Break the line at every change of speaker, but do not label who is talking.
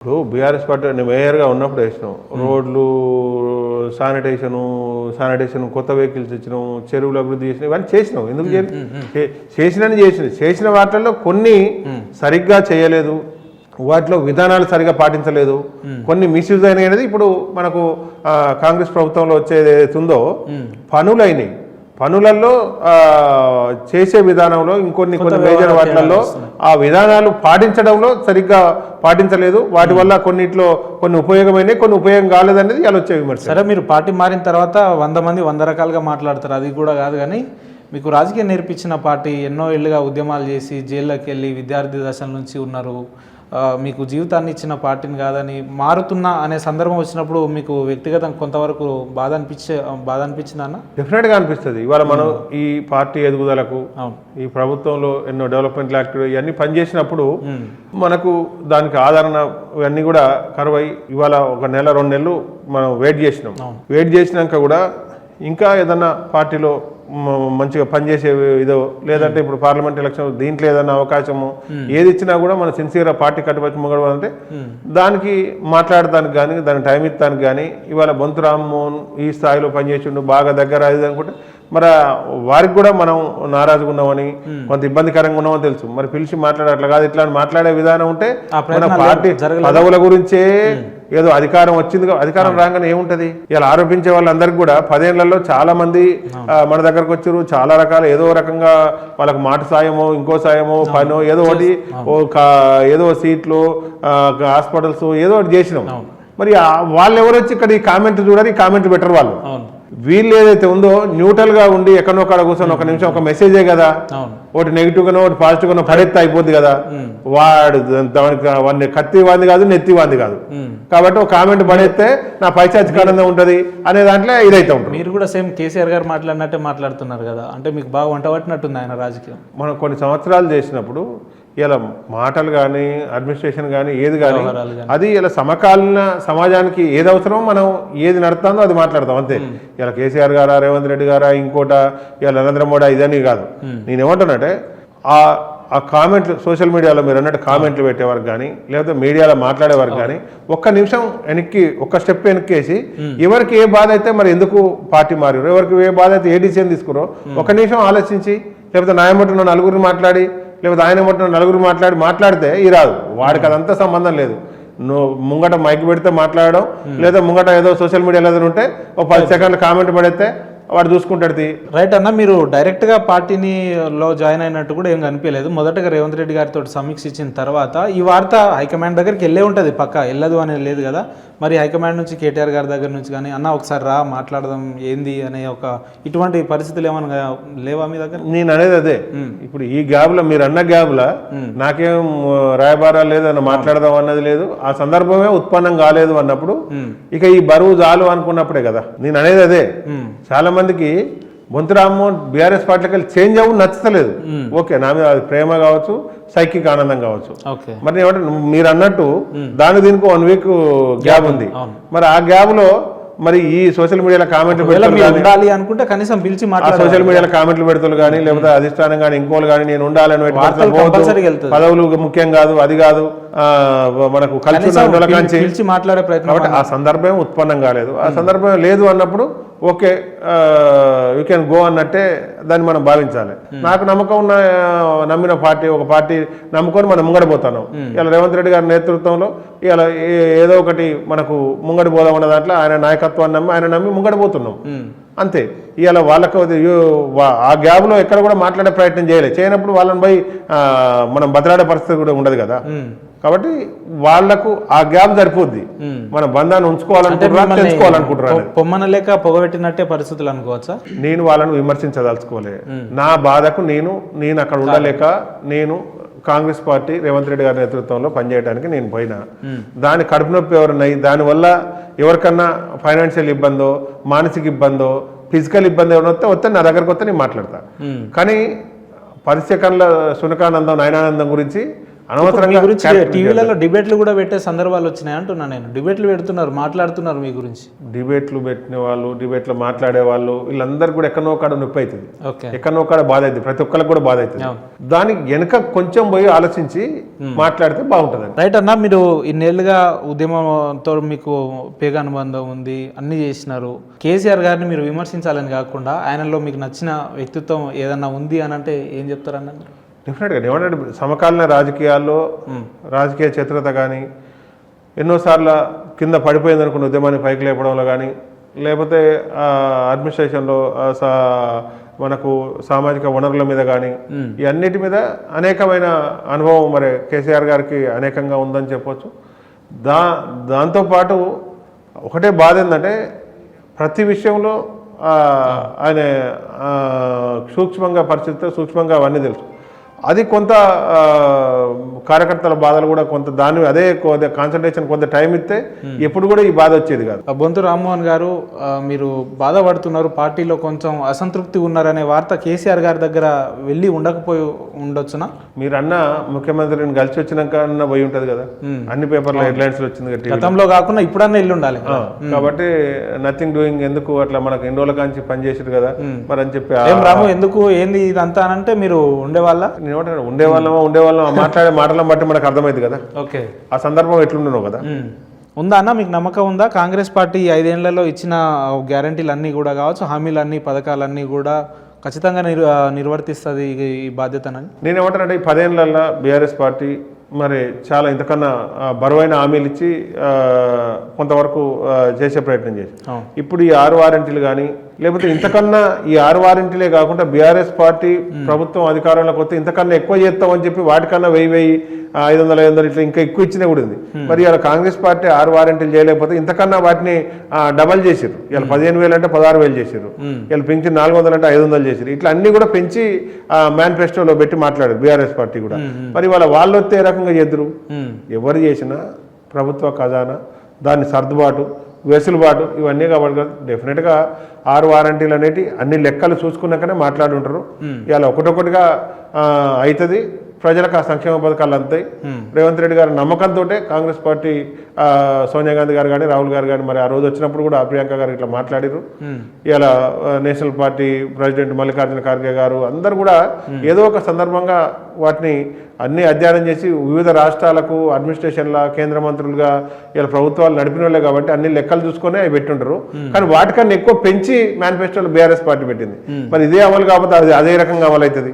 ఇప్పుడు BRS party మేయర్గా ఉన్నప్పుడు వేసినాం రోడ్లు శానిటేషన్ కొత్త వెహికల్స్ ఇచ్చినాం చెరువులు అభివృద్ధి చేసినాం ఇవన్నీ చేసినాం ఎందుకు చేసిన వాటిల్లో కొన్ని సరిగ్గా చేయలేదు వాటిలో విధానాలు సరిగా పాటించలేదు కొన్ని మిస్యూజ్ అయినాయి అనేది ఇప్పుడు మనకు కాంగ్రెస్ ప్రభుత్వంలో వచ్చేది ఏదైతుందో పనులైనవి పనులలో చేసే విధానంలో కొన్ని మేజర్ వాటిలలో ఆ విధానాలు పాటించడంలో సరిగ్గా పాటించలేదు వాటి వల్ల కొన్నిట్లో కొన్ని ఉపయోగమైనవి కొన్ని ఉపయోగం కాలేదనేది ఇలా వచ్చే విమర్శ.
సరే మీరు పార్టీ మారిన తర్వాత 100 మంది 100 రకాలుగా మాట్లాడతారు అది కూడా కాదు కానీ మీకు రాజకీయం నేర్పించిన పార్టీ ఎన్నో ఏళ్ళుగా ఉద్యమాలు చేసి జైల్లోకి వెళ్ళి విద్యార్థి దశల నుంచి ఉన్నారు మీకు జీవితాన్ని ఇచ్చిన పార్టీని కాదని మారుతున్నా అనే సందర్భం వచ్చినప్పుడు మీకు వ్యక్తిగతంగా కొంతవరకు బాధ అనిపించిందా అన్న?
డెఫినెట్గా అనిపిస్తుంది. ఇవాళ మనం ఈ పార్టీ ఎదుగుదలకు ఈ ప్రభుత్వంలో ఎన్నో డెవలప్మెంట్ యాక్టివిటీ ఇవన్నీ పనిచేసినప్పుడు మనకు దానికి ఆదరణ ఇవన్నీ కూడా కరువై ఇవాళ 1 నెల 2 నెలలు మనం వెయిట్ చేసినాక కూడా ఇంకా ఏదన్నా పార్టీలో మంచిగా పనిచేసే ఇదో లేదంటే ఇప్పుడు పార్లమెంట్ ఎలక్షన్ దీంట్లో ఏదైనా అవకాశము ఏది ఇచ్చినా కూడా మన సిన్సియర్గా పార్టీ కట్టుబడి మొగడమంటే దానికి మాట్లాడటానికి కానీ దాని టైం ఇస్తానికి కానీ ఇవాళ బొంతు రామ్మోహన్ ఈ స్థాయిలో పనిచేసిండు బాగా దగ్గర అది అనుకుంటే మరి వారికి కూడా మనం నారాజుగా ఉన్నామని కొంత ఇబ్బందికరంగా ఉన్నామని తెలుసు మరి పిలిచి మాట్లాడే అట్లా కాదు ఇట్లా మాట్లాడే విధానం ఉంటే మన పార్టీ పదవుల గురించే ఏదో అధికారం వచ్చింది అధికారం రాగానే ఏముంటది ఇలా ఆరోపించే వాళ్ళందరికీ కూడా 10 ఏళ్లలో చాలా మంది మన దగ్గరకు వచ్చారు చాలా రకాల ఏదో రకంగా వాళ్ళకి మాట సాయమో ఇంకో సాయమో పనో ఏదో ఒకటి ఏదో సీట్లు హాస్పిటల్స్ ఏదో ఒకటి చేసినాం మరి వాళ్ళు ఎవరు వచ్చి ఇక్కడ ఈ కామెంట్లు చూడాలి ఈ కామెంట్లు పెట్టరు వాళ్ళు వీళ్ళు ఏదైతే ఉందో న్యూట్రల్ గా ఉండి ఎక్కడో కాడ కూర్చొని 1 నిమిషం ఒక మెసేజే కదా ఒకటి నెగిటివ్ గానో ఒకటి పాజిటివ్ గానో పడెత్తి అయిపోద్ది కదా వాడిని కత్తి వాంది కాదు నెత్తి వాంది కాదు కాబట్టి ఒక కామెంట్ పడేస్తే నా పైచాచిక ఆనందం ఉంటది అనే దాంట్లో ఇదైతే ఉంటుంది.
మీరు కూడా సేమ్ కేసీఆర్ గారు మాట్లాడినట్టే మాట్లాడుతున్నారు కదా అంటే మీకు బాగా వంట పట్టినట్టుంది ఆయన రాజకీయం.
మనం కొన్ని సంవత్సరాలు చేసినప్పుడు ఇలా మాటలు కానీ అడ్మినిస్ట్రేషన్ కానీ ఏది కానీ అది ఇలా సమకాలీన సమాజానికి ఏది అవసరమో మనం ఏది నడుతుందో అది మాట్లాడతాం అంతే. ఇలా కేసీఆర్ గారా రేవంత్ రెడ్డి గారా ఇంకోట ఇలా నరేంద్ర మోడీ ఇదని కాదు. నేనేమంటానంటే ఆ కామెంట్లు సోషల్ మీడియాలో మీరు అన్నట్టు కామెంట్లు పెట్టేవారికి కానీ లేకపోతే మీడియాలో మాట్లాడేవారికి కానీ 1 నిమిషం ఒక స్టెప్ వెనక్కేసి ఎవరికి ఏ బాధ అయితే మరి ఎందుకు పార్టీ మారారు ఎవరికి ఏ బాధ అయితే ఏ డిసిజన్ తీసుకురో 1 నిమిషం ఆలోచించి లేకపోతే నాయమట్టున నలుగురిని మాట్లాడి లేకపోతే ఆయన మట్టున నలుగురు మాట్లాడితే ఈ రాదు వాడికి అదంతా సంబంధం లేదు. నువ్వు ముంగట మైక్ పెడితే మాట్లాడడం లేదా ముంగట ఏదో సోషల్ మీడియాలో ఏదైనా ఉంటే 10 సెకండ్లు కామెంట్ పడితే వాడు చూసుకుంటాడు.
రైట్ అన్న మీరు డైరెక్ట్గా పార్టీలో జాయిన్ అయినట్టు కూడా ఏం కనిపించలేదు. మొదటగా రేవంత్ రెడ్డి గారితో సమీక్ష ఇచ్చిన తర్వాత ఈ వార్త హైకమాండ్ దగ్గరికి వెళ్ళే ఉంటుంది పక్క వెళ్ళదు అనేది లేదు కదా. మరి హైకమాండ్ నుంచి కేటీఆర్ గారి దగ్గర నుంచి కానీ అన్న ఒకసారి రా మాట్లాడదాం ఏంది అనే ఇటువంటి పరిస్థితులు ఏమన్నా లేవా మీ దగ్గర?
నేను అనేది అదే ఇప్పుడు ఈ గ్యాబ్లో మీరు అన్న గ్యాబ్లో నాకేం రాయబారాలు లేదు అన్న మాట్లాడదాం అన్నది లేదు ఆ సందర్భమే ఉత్పన్నం కాలేదు అన్నప్పుడు ఇక ఈ బరువు చాలు అనుకున్నప్పుడే కదా నేను అనేది అదే. చాలా మందికి బొంతు రామ్మోహన్ బీఆర్ఎస్ పార్టీకి వెళ్ళి చేంజ్ అవ్వ నచ్చలేదు. ఓకే నా మీద అది ప్రేమ కావచ్చు సైకిక్ ఆనందం కావచ్చు. మరి ఏమంటే మీరు అన్నట్టు దానికి దీనికి 1 వీక్ గ్యాప్ ఉంది. మరి ఆ గ్యాప్ లో మరి ఈ సోషల్ మీడియాలో కామెంట్లు
ఉండాలి అనుకుంటే కనీసం పిలిచి
సోషల్ మీడియాలో కామెంట్లు పెడతారు కానీ లేకపోతే అధిష్టానం కానీ ఇంకోళ్ళు కానీ నేను ఉండాలని పదవులు ముఖ్యం కాదు అది కాదు మనకు
కలిసి మాట్లాడే ప్రయత్నం
కాబట్టి ఆ సందర్భం ఉత్పన్నం కాలేదు. ఆ సందర్భం లేదు అన్నప్పుడు ఓకే యూ కెన్ గో అన్నట్టే దాన్ని మనం భావించాలి. నాకు నమ్మకం నమ్మిన పార్టీ ఒక పార్టీ నమ్ముకొని మనం ముంగడిపోతాను. ఇలా రేవంత్ రెడ్డి గారి నేతృత్వంలో ఇలా ఏదో ఒకటి మనకు ముంగడి పోదాం అన్న దాంట్లో ఆయన నాయకత్వాన్ని ఆయన నమ్మి ముంగడిపోతున్నాం అంతే. ఇవాళ వాళ్ళకు ఆ గ్యాప్లో ఎక్కడ కూడా మాట్లాడే ప్రయత్నం చేయనప్పుడు వాళ్ళని పోయి మనం బతలాడే పరిస్థితి కూడా ఉండదు కదా. కాబట్టి వాళ్లకు ఆ గ్యాప్ సరిపోద్ది మన బంధాన్ని ఉంచుకోవాలనుకుంటున్నారు తెలుసుకోవాలనుకుంటున్నారు.
పొమ్మన లేక పొగబెట్టినట్టే పరిస్థితులు అనుకోవచ్చా?
నేను వాళ్ళని విమర్శించదలుచుకోలే. నా బాధకు నేను అక్కడ ఉండలేక నేను కాంగ్రెస్ పార్టీ రేవంత్ రెడ్డి గారి నేతృత్వంలో పనిచేయడానికి నేను పోయినా దాని కడుపు నొప్పి ఎవరున్నాయి దానివల్ల ఎవరికన్నా ఫైనాన్షియల్ ఇబ్బందో మానసిక ఇబ్బందో ఫిజికల్ ఇబ్బంది ఎవరైనా వస్తే నా దగ్గరకు వస్తే నేను మాట్లాడతా. కానీ పరిచకంలో సునకానందం నయనానందం గురించి
మీ
అనవసరంగా
గురించి టీవీలలో డిబేట్లు కూడా పెట్టే సందర్భాలు వచ్చినాయి అంటున్నా నేను. డిబేట్లు పెడుతున్నారు, మాట్లాడుతున్నారు మీ గురించి.
డిబేట్లు పెట్టిన వాళ్ళు, డిబేట్లో మాట్లాడే వాళ్ళు, వీళ్ళందరూ కూడా ఎక్కడో కాడ నొప్పి అవుతుంది,
ఓకే,
ఎక్కడో కాడ బాధ అవుతుంది, ప్రతి ఒక్కరికి కూడా బాధ అవుతుంది. దానికి వెనక కొంచెం పోయి ఆలోచించి మాట్లాడితే బాగుంటుందండి.
రైట్ అన్న, మీరు ఇన్నేళ్ళుగా ఉద్యమంతో మీకు పేగ అనుబంధం ఉంది, అన్ని చేసినారు. కేసీఆర్ గారిని మీరు విమర్శించాలని కాకుండా ఆయనలో మీకు నచ్చిన వ్యక్తిత్వం ఏదన్నా ఉంది అని అంటే ఏం చెప్తారన్న?
డెఫినెట్గా ఏమంటే సమకాలీన రాజకీయాల్లో రాజకీయ చిత్రత కానీ, ఎన్నోసార్లు కింద పడిపోయింది అనుకున్న ఉద్యమాన్ని పైకి లేపడంలో కానీ, లేకపోతే అడ్మినిస్ట్రేషన్లో మనకు సామాజిక వనరుల మీద కానీ, ఈ అన్నిటి మీద అనేకమైన అనుభవం మరి కేసీఆర్ గారికి అనేకంగా ఉందని చెప్పొచ్చు. దాంతోపాటు ఒకటే బాధ ఏంటంటే ప్రతి విషయంలో ఆయన సూక్ష్మంగా పరిస్థితితో సూక్ష్మంగా అవన్నీ తెలుసు. అది కొంత కార్యకర్తల బాధలు కూడా కొంత దాని అదే కాన్సన్ట్రేషన్ కొంత టైం ఇస్తే ఎప్పుడు కూడా ఈ బాధ వచ్చేది కాదు.
బొంతు రామ్మోహన్ గారు, మీరు బాధపడుతున్నారు, పార్టీలో కొంచెం అసంతృప్తి ఉన్నారనే వార్త కేసీఆర్ గారి దగ్గర వెళ్ళి ఉండకపోయి ఉండొచ్చునా?
మీరు అన్న ముఖ్యమంత్రిని కలిసి వచ్చినాక అన్న పోయి ఉంటుంది కదా, అన్ని పేపర్లో హెడ్లైన్స్ వచ్చింది కదా,
గతంలో కాకుండా ఇప్పుడన్నా వెళ్ళి ఉండాలి.
కాబట్టి నథింగ్ డూయింగ్ ఎందుకు అట్లా మనకు ఎన్ని రోజుల కాంచి పని చేసారు కదా మరి అని చెప్పి
రాము ఎందుకు ఏంది ఇదంతా అంటే మీరు ఉండేవాళ్ళ
ఉండేవాళ్ళం మాట్లాడే మాటలను బట్టి మనకు అర్థమైంది కదా,
ఓకే,
ఆ సందర్భం ఎట్లుండను కదా.
ఉందా అన్న మీకు నమ్మకం ఉందా? కాంగ్రెస్ పార్టీ 5 ఏళ్లలో ఇచ్చిన గ్యారంటీలు అన్నీ కూడా కావచ్చు, హామీలన్నీ, పథకాలన్నీ కూడా ఖచ్చితంగా నిర్వర్తిస్తుంది ఈ బాధ్యతనని?
నేను ఏమంటానంటే ఈ 10 ఏళ్లలో బీఆర్ఎస్ పార్టీ మరి చాలా ఇంతకన్నా బరువైన హామీలు ఇచ్చి కొంతవరకు చేసే ప్రయత్నం చేసి, ఇప్పుడు ఈ 6 వారంటీలు కానీ, లేకపోతే ఇంతకన్నా ఈ 6 వారంటీలే కాకుండా బీఆర్ఎస్ పార్టీ ప్రభుత్వం అధికారంలోకి వస్తే ఇంతకన్నా ఎక్కువ చేస్తామని చెప్పి వాటికన్నా 1000, 500 ఇట్లా ఇంకా ఎక్కువ ఇచ్చినా కూడా ఉంది. మరి ఇలా కాంగ్రెస్ పార్టీ 6 వారంటీలు చేయలేకపోతే ఇంతకన్నా వాటిని డబల్ చేసారు. ఇలా 15,000 అంటే 16,000 చేసారు, ఇలా పెంచి 400 అంటే 500 చేసారు. ఇట్లా అన్ని కూడా పెంచి మేనిఫెస్టోలో పెట్టి మాట్లాడారు బీఆర్ఎస్ పార్టీ కూడా. మరి వాళ్ళు వస్తే ఏ రకంగా చేద్దరు? ఎవరు చేసినా ప్రభుత్వ ఖజానా, దాని సర్దుబాటు, వెసులుబాటు ఇవన్నీ కాబట్టి డెఫినెట్గా 6 వారంటీలు అనేవి అన్ని లెక్కలు చూసుకున్నాకనే మాట్లాడుంటారు. ఇలా ఒకటొకటిగా అవుతుంది. ప్రజలకు ఆ సంక్షేమ పథకాలు అంతాయి. రేవంత్ రెడ్డి గారి నమ్మకంతో కాంగ్రెస్ పార్టీ సోనియా గాంధీ గారు కానీ, రాహుల్ గారు కానీ మరి ఆ రోజు వచ్చినప్పుడు కూడా ప్రియాంక గారు ఇట్లా మాట్లాడారు. ఇలా national party president Mallikarjuna Kharge గారు అందరు కూడా ఏదో ఒక సందర్భంగా వాటిని అన్ని అధ్యయనం చేసి వివిధ రాష్ట్రాలకు అడ్మినిస్ట్రేషన్ల కేంద్ర మంత్రులుగా ఇలా ప్రభుత్వాలు నడిపిన వాళ్ళే కాబట్టి అన్ని లెక్కలు చూసుకొని అవి పెట్టుంటారు. కానీ వాటికన్నా ఎక్కువ పెంచి మేనిఫెస్టోలో బీఆర్ఎస్ పార్టీ పెట్టింది. మరి ఇదే అమలు కాకపోతే అదే రకంగా అమలు అవుతుంది.